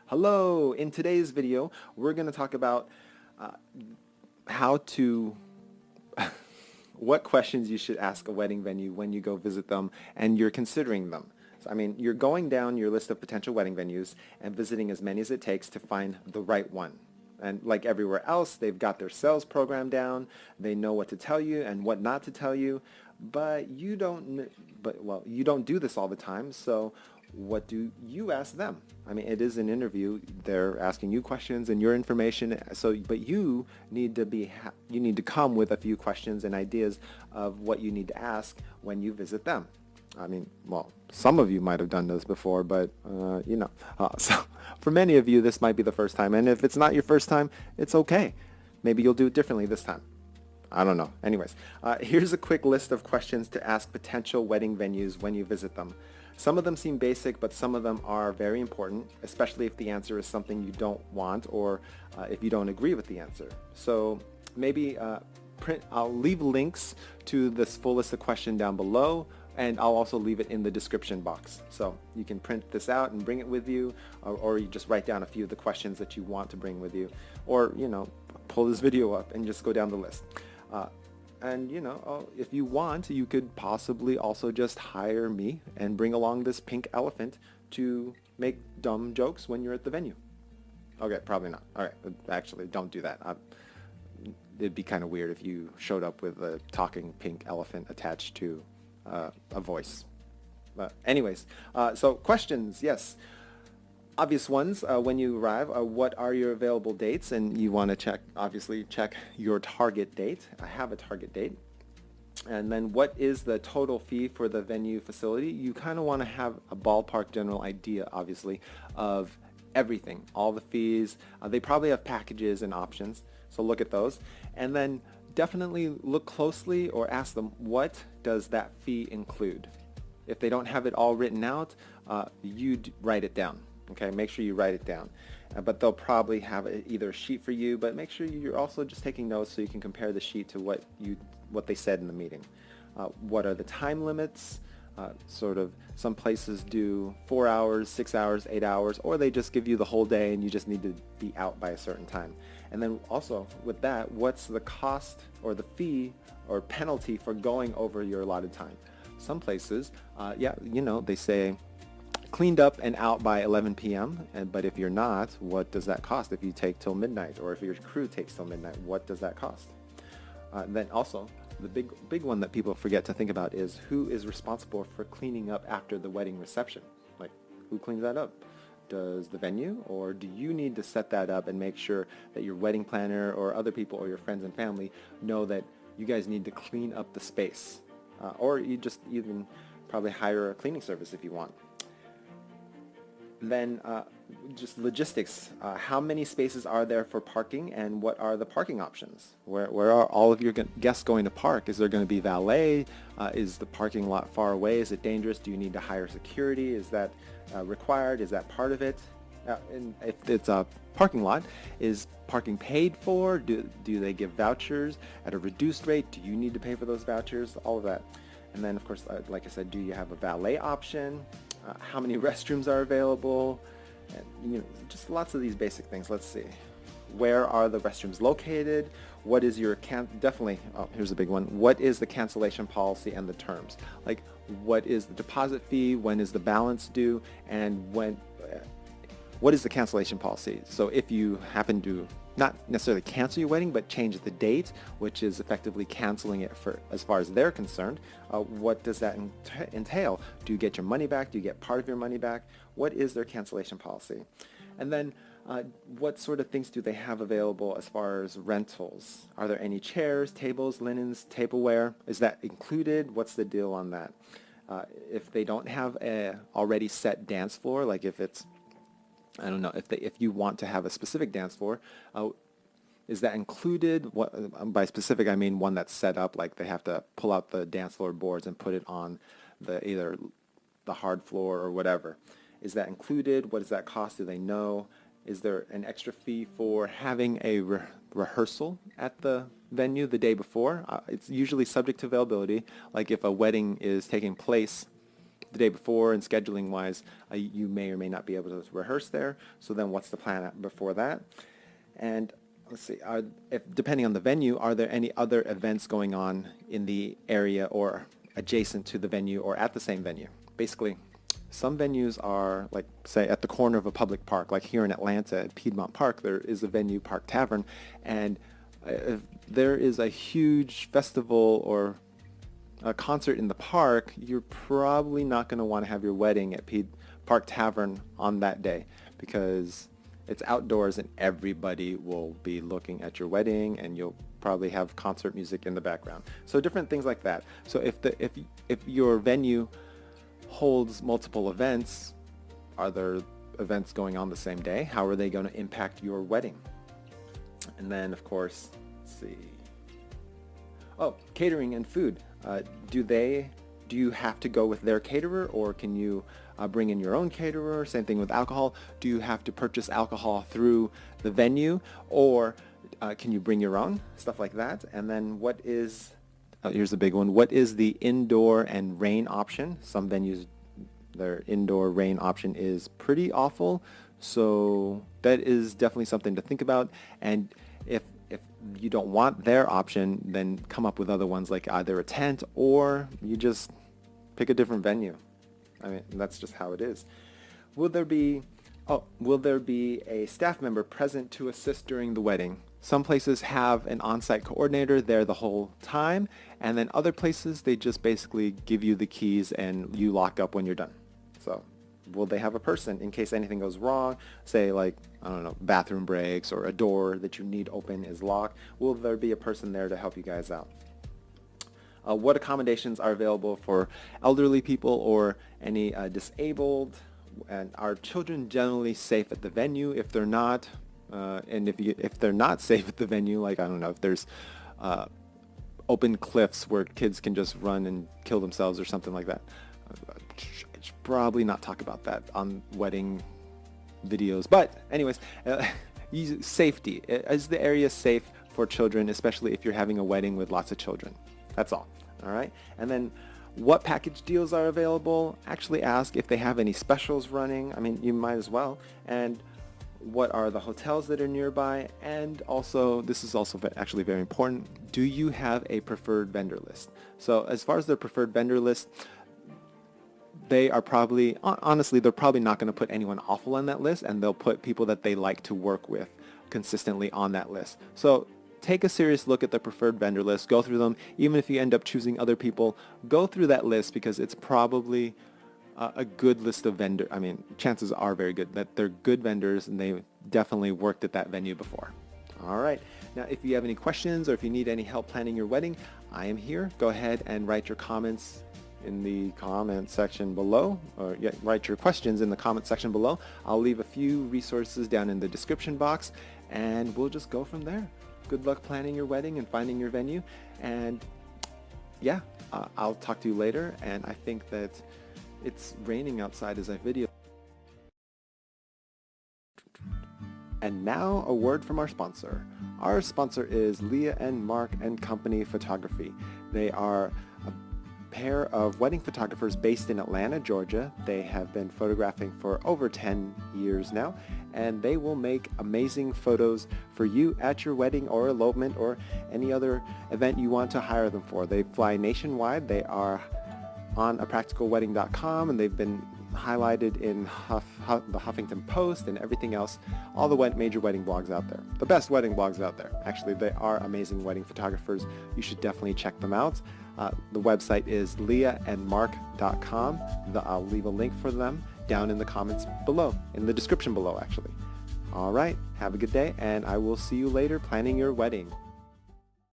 Hello! In today's video, we're going to talk about uh, how to, what questions you should ask a wedding venue when you go visit them and you're considering them. So, I mean, you're going down your list of potential wedding venues and visiting as many as it takes to find the right one. And like everywhere else, they've got their sales program down. They know what to tell you and what not to tell you, but you don't. You don't do this all the time. So, what do you ask them? I mean, it is an interview. They're asking you questions and your information. So, but you need to you need to come with a few questions and ideas of what you need to ask when you visit them. I mean, well, some of you might have done this before, but so for many of you, this might be the first time. And if it's not your first time, it's okay. Maybe you'll do it differently this time. I don't know. Anyways, here's a quick list of questions to ask potential wedding venues when you visit them. Some of them seem basic, but some of them are very important, especially if the answer is something you don't want or if you don't agree with the answer. So maybe I'll leave links to this full list of questions down below, and I'll also leave it in the description box. So you can print this out and bring it with you, or you just write down a few of the questions that you want to bring with you, or, pull this video up and just go down the list. And if you want, you could possibly also just hire me and bring along this pink elephant to make dumb jokes when you're at the venue. Okay, probably not. All right, actually, don't do that. It'd be kind of weird if you showed up with a talking pink elephant attached to a voice. Anyways, so questions, yes. Obvious ones when you arrive. What are your available dates? And you want to obviously check your target date. I have a target date. And then what is the total fee for the venue facility? You kind of want to have a ballpark general idea, obviously, of everything, all the fees. They probably have packages and options, so look at those. And then definitely look closely or ask them, what does that fee include? If they don't have it all written out, you write it down. Okay, make sure you write it down. But they'll probably have either a sheet for you, but make sure you're also just taking notes so you can compare the sheet to what they said in the meeting. What are the time limits? Sort of some places do 4 hours, 6 hours, 8 hours, or they just give you the whole day and you just need to be out by a certain time. And then also with that, what's the cost or the fee or penalty for going over your allotted time? Some places, they say cleaned up and out by 11 p.m. But if you're not, what does that cost? If you take till midnight, or if your crew takes till midnight, what does that cost? Then also, the big one that people forget to think about is who is responsible for cleaning up after the wedding reception? Like, who cleans that up? Does the venue, or do you need to set that up and make sure that your wedding planner or other people or your friends and family know that you guys need to clean up the space? Or you just even probably hire a cleaning service if you want. Then just logistics. How many spaces are there for parking, and what are the parking options? Where are all of your guests going to park? Is there going to be valet? Is the parking lot far away? Is it dangerous? Do you need to hire security? Is that required? Is that part of it? And if it's a parking lot, is parking paid for? Do they give vouchers at a reduced rate? Do you need to pay for those vouchers? All of that. And then, of course, like I said, do you have a valet option? How many restrooms are available? And, just lots of these basic things. Let's see. Where are the restrooms located? What is your here's a big one. What is the cancellation policy and the terms? Like, what is the deposit fee? When is the balance due? And what is the cancellation policy? So if you happen to not necessarily cancel your wedding, but change the date, which is effectively canceling it for as far as they're concerned, what does that entail? Do you get your money back? Do you get part of your money back? What is their cancellation policy? And then what sort of things do they have available as far as rentals? Are there any chairs, tables, linens, tableware? Is that included? What's the deal on that? If they don't have a already set dance floor, like if it's, I don't know, if you want to have a specific dance floor, is that included? By specific, I mean one that's set up, like they have to pull out the dance floor boards and put it on either the hard floor or whatever. Is that included? What does that cost? Do they know? Is there an extra fee for having a rehearsal at the venue the day before? It's usually subject to availability. Like if a wedding is taking place the day before, and scheduling wise, you may or may not be able to rehearse there. So then what's the plan before that? And let's see, if depending on the venue, are there any other events going on in the area or adjacent to the venue or at the same venue? Basically, some venues are, like, say, at the corner of a public park. Like here in Atlanta at Piedmont Park, there is a venue, Park Tavern, and if there is a huge festival or a concert in the park, you're probably not going to want to have your wedding at Park Tavern on that day, because it's outdoors and everybody will be looking at your wedding, and you'll probably have concert music in the background. So different things like that. So if your venue holds multiple events, are there events going on the same day? How are they going to impact your wedding? And then, of course, let's see. Oh, catering and food. Do you have to go with their caterer, or can you bring in your own caterer? Same thing with alcohol. Do you have to purchase alcohol through the venue, or can you bring your own? Stuff like that. And then here's a big one. What is the indoor and rain option? Some venues, their indoor rain option is pretty awful. So that is definitely something to think about. And if you don't want their option, then come up with other ones, like either a tent or you just pick a different venue. I mean, that's just how it is. Will there be a staff member present to assist during the wedding? Some places have an on-site coordinator there the whole time, and then other places, they just basically give you the keys and you lock up when you're done. So will they have a person in case anything goes wrong? Say, like, I don't know, bathroom breaks or a door that you need open is locked. Will there be a person there to help you guys out? What accommodations are available for elderly people or any disabled? And are children generally safe at the venue? If they're not, and if they're not safe at the venue, like, I don't know, if there's open cliffs where kids can just run and kill themselves or something like that, I should probably not talk about that on wedding videos. But anyways, safety. Is the area safe for children, especially if you're having a wedding with lots of children? That's all. All right. And then what package deals are available? Actually ask if they have any specials running. I mean, you might as well. And what are the hotels that are nearby? And also, this is also actually very important, do you have a preferred vendor list? So as far as their preferred vendor list, they are probably, honestly, they're probably not going to put anyone awful on that list, and they'll put people that they like to work with consistently on that list. So take a serious look at the preferred vendor list, go through them. Even if you end up choosing other people, go through that list, because it's probably a good list of vendors. I mean, chances are very good that they're good vendors and they definitely worked at that venue before. All right. Now, if you have any questions or if you need any help planning your wedding, I am here. Go ahead and write your comments in the comment section below, or write your questions in the comment section below. I'll leave a few resources down in the description box, and we'll just go from there. Good luck planning your wedding and finding your venue. And yeah, I'll talk to you later. And I think that it's raining outside as I video. And now a word from our sponsor. Our sponsor is Leah and Mark and Company Photography. They are a pair of wedding photographers based in Atlanta, Georgia. They have been photographing for over 10 years now, and they will make amazing photos for you at your wedding or elopement or any other event you want to hire them for. They fly nationwide. They are on apracticalwedding.com, and they've been highlighted in the Huffington Post and everything else, all the major wedding blogs out there. The best wedding blogs out there. Actually, they are amazing wedding photographers. You should definitely check them out. The website is leahandmark.com. I'll leave a link for them down in the comments below, in the description below, actually. All right, have a good day, and I will see you later planning your wedding.